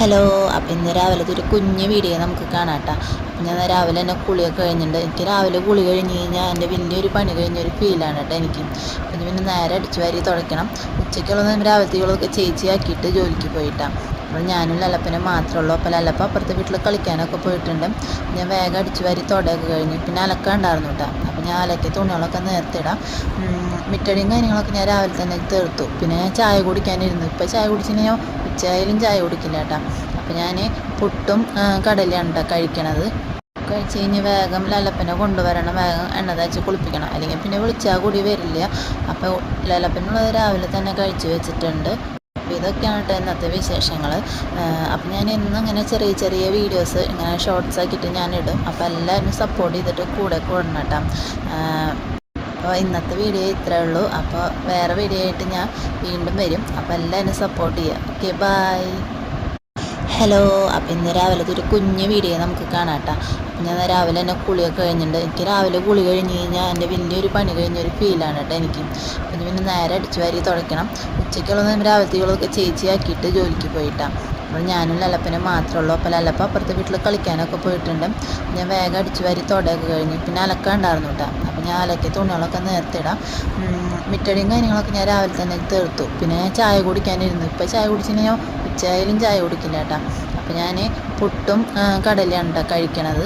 Hello. അപ്പം ഇന്ന് രാവിലത്തെ ഒരു കുഞ്ഞ് വീഡിയോ നമുക്ക് കാണാം കേട്ടോ. അപ്പം ഞാൻ രാവിലെ തന്നെ കുളിയൊക്കെ കഴിഞ്ഞിട്ടുണ്ട്. എനിക്ക് രാവിലെ കുളി കഴിഞ്ഞ് കഴിഞ്ഞാൽ എൻ്റെ വലിയൊരു പണി കഴിഞ്ഞൊരു ഫീലാണ് കേട്ടോ എനിക്ക്. അപ്പം പിന്നെ നേരെ അടിച്ചു വാരി തുടയ്ക്കണം. ഉച്ചയ്ക്കുള്ളതും രാവിലത്തേക്കുള്ളതൊക്കെ ചേച്ചിയാക്കിയിട്ട് ജോലിക്ക് പോയിട്ടാണ്. അപ്പോൾ ഞാനും ലല്ലപ്പനും മാത്രമേ ഉള്ളൂ. അപ്പോൾ ലല്ലപ്പ അപ്പുറത്തെ വീട്ടിൽ കളിക്കാനൊക്കെ പോയിട്ടുണ്ട്. ഞാൻ വേഗം അടിച്ചു വാരി തുടയൊക്കെ കഴിഞ്ഞു. പിന്നെ അലക്കാണ്ടായിരുന്നു കേട്ടോ. അപ്പോൾ ഞാൻ അലക്കിയ തുണികളൊക്കെ നേർത്തിടാം. മിറ്റടിയും കാര്യങ്ങളൊക്കെ ഞാൻ രാവിലെ തന്നെ തീർത്തു. പിന്നെ ഞാൻ ചായ കുടിക്കാനിരുന്നു. ഇപ്പോൾ ചായ കുടിച്ചിട്ട് ഞാൻ ഉച്ചയായാലും ചായ കുടിക്കില്ല കേട്ടോ. അപ്പോൾ ഞാൻ പുട്ടും കടലയാണ് കേട്ടോ കഴിക്കണത്. കഴിച്ച് കഴിഞ്ഞ് വേഗം ലല്ലപ്പനെ കൊണ്ടുവരണം. വേഗം എണ്ണ തേച്ച് കുളിപ്പിക്കണം, അല്ലെങ്കിൽ പിന്നെ വിളിച്ചാൽ കൂടി വരില്ല. അപ്പോൾ ലല്ലപ്പനുള്ളത് രാവിലെ തന്നെ കഴിച്ച് വെച്ചിട്ടുണ്ട്. അപ്പോൾ ഇതൊക്കെയാണ് കേട്ടോ ഇന്നത്തെ വിശേഷങ്ങൾ. അപ്പോൾ ഞാൻ എന്നും ഇങ്ങനെ ചെറിയ ചെറിയ വീഡിയോസ് ഇങ്ങനെ ഷോർട്സ് ആക്കിയിട്ട് ഞാനിടും. അപ്പോൾ എല്ലാവരും സപ്പോർട്ട് ചെയ്തിട്ട് കൂടെ കൂടണം കേട്ടോ. അപ്പോൾ ഇന്നത്തെ വീഡിയോ ഇത്രയേ ഉള്ളൂ. അപ്പോൾ വേറെ വീഡിയോ ആയിട്ട് ഞാൻ വീണ്ടും വരും. അപ്പോൾ എല്ലാവരും സപ്പോർട്ട് ചെയ്യുക. Okay, bye. ഹലോ. അപ്പം ഇന്ന് രാവിലത്തെ ഒരു കുഞ്ഞ് വീഡിയോ നമുക്ക് കാണാം കേട്ടോ. അപ്പം ഞാൻ രാവിലെ തന്നെ കുളിയൊക്കെ കഴിഞ്ഞിട്ടുണ്ട്. എനിക്ക് രാവിലെ കുളി കഴിഞ്ഞ് കഴിഞ്ഞാൽ എൻ്റെ വലിയൊരു പണി കഴിഞ്ഞൊരു ഫീലാണ് കേട്ടോ എനിക്ക്. അപ്പം പിന്നെ നേരെ അടിച്ചു വാരി തുടയ്ക്കണം. ഉച്ചയ്ക്കുള്ളതും രാവിലത്തേക്കുള്ളതൊക്കെ ചേച്ചിയാക്കിയിട്ട് ജോലിക്ക് പോയിട്ടാണ്. അപ്പോൾ ഞാനും ലല്ലപ്പനും മാത്രമേ ഉള്ളൂ. അപ്പോൾ ലല്ലപ്പ അപ്പുറത്തെ വീട്ടിൽ കളിക്കാനൊക്കെ പോയിട്ടുണ്ട്. ഞാൻ വേഗം അടിച്ചു വാരി തുടയൊക്കെ കഴിഞ്ഞു. പിന്നെ അലക്കാണ്ടായിരുന്നു കേട്ടോ. അപ്പോൾ ഞാൻ അലക്കിയ തുണികളൊക്കെ നേർത്തിടാം. മിറ്റടിയും കാര്യങ്ങളൊക്കെ ഞാൻ രാവിലെ തന്നെ തീർത്തു. പിന്നെ ഞാൻ ചായ കുടിക്കാനിരുന്നു. ഇപ്പോൾ ചായ കുടിച്ചിട്ട് ഞാൻ ഉച്ചയായാലും ചായ കുടിക്കില്ല കേട്ടോ. അപ്പോൾ ഞാൻ പുട്ടും കടലയാണ് കേട്ടോ കഴിക്കണത്.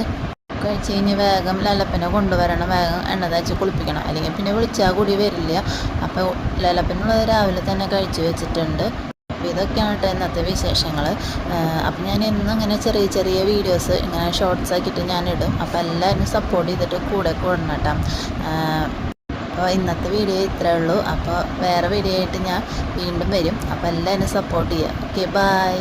കഴിച്ച് കഴിഞ്ഞ് വേഗം ലല്ലപ്പനെ കൊണ്ടുവരണം. വേഗം എണ്ണ തേച്ച് കുളിപ്പിക്കണം, അല്ലെങ്കിൽ പിന്നെ വിളിച്ചാൽ കൂടി വരില്ല. അപ്പോൾ ലല്ലപ്പനുള്ളത് രാവിലെ തന്നെ കഴിച്ച് വെച്ചിട്ടുണ്ട്. അപ്പോൾ ഇതൊക്കെയാണ് കേട്ടോ ഇന്നത്തെ വിശേഷങ്ങൾ. അപ്പം ഞാൻ എന്നും ഇങ്ങനെ ചെറിയ ചെറിയ വീഡിയോസ് ഇങ്ങനെ ഷോർട്സ് ആക്കിയിട്ട് ഞാനിടും. അപ്പോൾ എല്ലാവരും സപ്പോർട്ട് ചെയ്തിട്ട് കൂടെ കൂടണം കേട്ടോ. അപ്പോൾ ഇന്നത്തെ വീഡിയോ ഇത്രയേ ഉള്ളൂ. അപ്പോൾ വേറെ വീഡിയോ ആയിട്ട് ഞാൻ വീണ്ടും വരും. അപ്പോൾ എല്ലാവരും സപ്പോർട്ട് ചെയ്യുക. Okay, by.